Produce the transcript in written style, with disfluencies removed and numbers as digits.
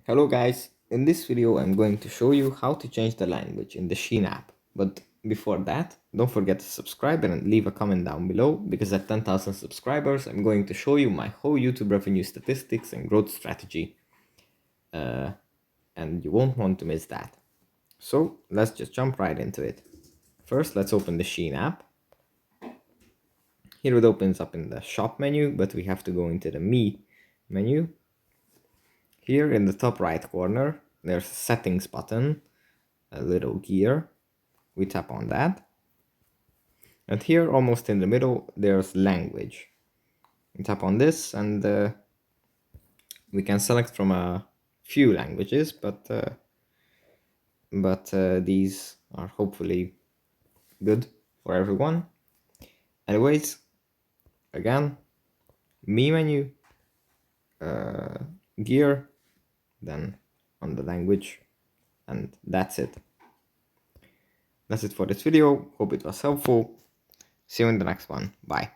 Hello guys, in this video I'm going to show you how to change the language in the SHEIN app. But before that, don't forget to subscribe and leave a comment down below, because at 10,000 subscribers I'm going to show you my whole YouTube revenue statistics and growth strategy. And you won't want to miss that. So let's just jump right into it. First, let's open the SHEIN app. Here it opens up in the shop menu, but we have to go into the Me menu. Here in the top right corner, there's a settings button, a little gear. We tap on that. And here, almost in the middle, there's language. We tap on this and we can select from a few languages, but these are hopefully good for everyone. Anyways, again, Me menu, gear, then on the language, and that's it. That's it for this video. Hope it was helpful. See you in the next one. Bye.